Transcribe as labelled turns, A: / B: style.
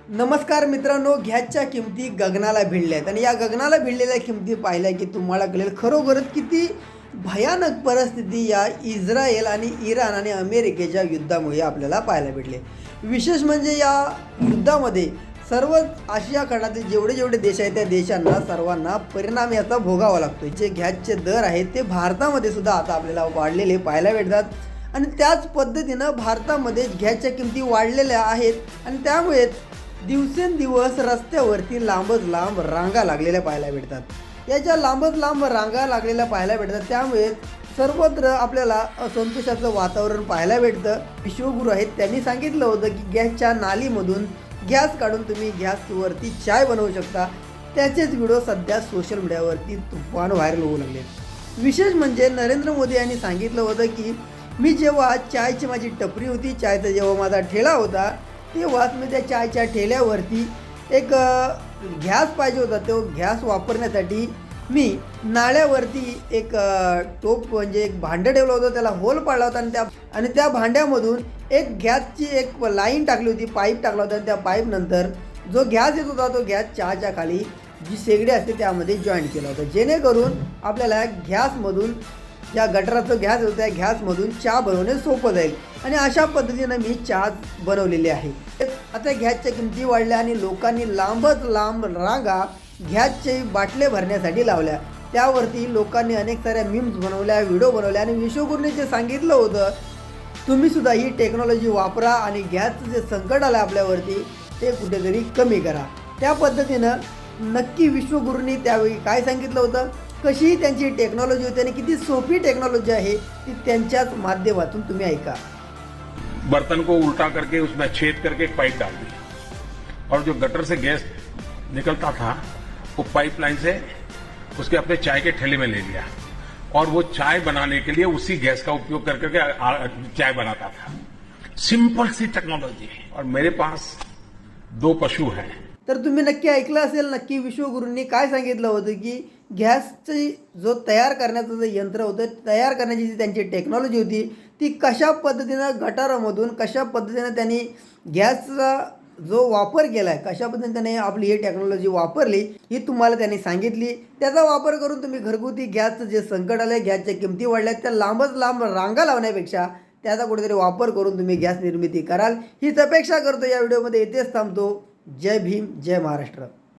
A: नमस्कार मित्रांनो, गॅसच्या किमती गगनाला भिडल्या आहेत आणि या गगनाला भिडलेल्या किमती पाहिल्या की तुम्हाला कळेल खरोखरच किती भयानक परिस्थिती या इस्रायल आणि इराण आणि अमेरिकेच्या युद्धामुळे आपल्याला पाहायला भेटले। विशेष म्हणजे या युद्धामध्ये सर्व आशिया खंडातील जेवढे जेवढे देश आहेत त्या देशांना सर्वांना परिणाम याचा भोगावा लागतो। जे गॅसचे दर आहेत ते भारतामध्ये सुद्धा आता आपल्याला वाढलेले पाहायला भेटतात आणि त्याच पद्धतीनं भारतामध्ये गॅसच्या किमती वाढलेल्या आहेत आणि त्यामुळे दिवसेंदिवस रस्त्यावरती लांबच लांब रांगा लागलेल्या पाहायला भेटतात। याच्या लांबच लांब रांगा लागलेल्या पाहायला भेटतात, त्यामुळे सर्वत्र आपल्याला असंतोषाचं वातावरण पाहायला भेटतं। विश्वगुरू आहेत त्यांनी सांगितलं होतं की गॅसच्या नालीमधून गॅस काढून तुम्ही गॅसवरती चाय बनवू शकता। त्याचेच व्हिडिओ सध्या सोशल मीडियावरती तुफान व्हायरल होऊ लागले। विशेष म्हणजे नरेंद्र मोदी यांनी सांगितलं होतं की मी जेव्हा चायची माझी टपरी होती, चायचा जेव्हा माझा ठेला होता, तेव्हाच मी त्या चायच्या ठेल्यावरती एक गॅस पाहिजे होता। तो गॅस वापरण्यासाठी मी नाळ्यावरती एक टोप म्हणजे एक भांडं ठेवलं होतं, त्याला होल पाडला होता आणि त्या भांड्यामधून एक गॅसची एक लाईन टाकली होती, पाईप टाकला होता आणि त्या पाईपनंतर जो गॅस येत होता तो गॅस चहाच्या खाली जी शेगडी असते त्यामध्ये जॉईंट केला होता, जेणेकरून आपल्याला गॅसमधून ज्या गटराचं गॅस होतं त्या गॅसमधून चहा बनवणे सोपं जाईल आणि अशा पद्धतीनं मी चहा बनवलेली आहे। आता गॅसच्या किमती वाढल्या आणि लोकांनी लांबच लांब रांगा गॅसचे बाटले भरण्यासाठी लावल्या। त्यावरती लोकांनी अनेक साऱ्या मीम्स बनवल्या, व्हिडिओ बनवल्या आणि विश्वगुरूंनी जे सांगितलं होतं तुम्ही सुद्धा ही टेक्नॉलॉजी वापरा आणि गॅसचं जे संकट आलं आपल्यावरती ते कुठेतरी कमी करा। त्या पद्धतीनं नक्की विश्वगुरूंनी त्यावेळी काय सांगितलं होतं, कशी त्यांची टेक्नॉलॉजी होती आणि किती सोपी टेक्नॉलॉजी आहे ती त्यांच्याच माध्यमातून तुम्ही ऐका।
B: बर्तन को उल्टा करके उसमें छेद करके एक पाइप डाल दी और जो गटर से गैस निकलता था वो पाइपलाइन से उसके अपने चाय के ठेले में ले लिया और वो चाय बनाने के लिए उसी गैस का उपयोग करके चाय बनाता था। सिंपल सी टेक्नोलॉजी। और मेरे पास 2 पशु हैं।
A: तर तुम्ही नक्की ऐकलं असेल, नक्की विश्वगुरूंनी काय सांगितलं होतं की गॅसची जो तयार करण्याचं जे यंत्र होतं, तयार करण्याची जी त्यांची टेक्नॉलॉजी होती ती कशा पद्धतीनं गटारामधून कशा पद्धतीनं त्यांनी गॅसचा जो वापर केला आहे, कशा पद्धतीने त्याने आपली ही टेक्नॉलॉजी वापरली ही तुम्हाला त्यांनी सांगितली। त्याचा वापर करून तुम्ही घरगुती गॅसचं जे संकट आलं, गॅसच्या किमती वाढल्या, त्या लांबच लांब रांगा लावण्यापेक्षा त्याचा कुठेतरी वापर करून तुम्ही गॅस निर्मिती कराल हीच अपेक्षा करतो। या व्हिडिओमध्ये इथेच थांबतो। जय भीम, जय महाराष्ट्र।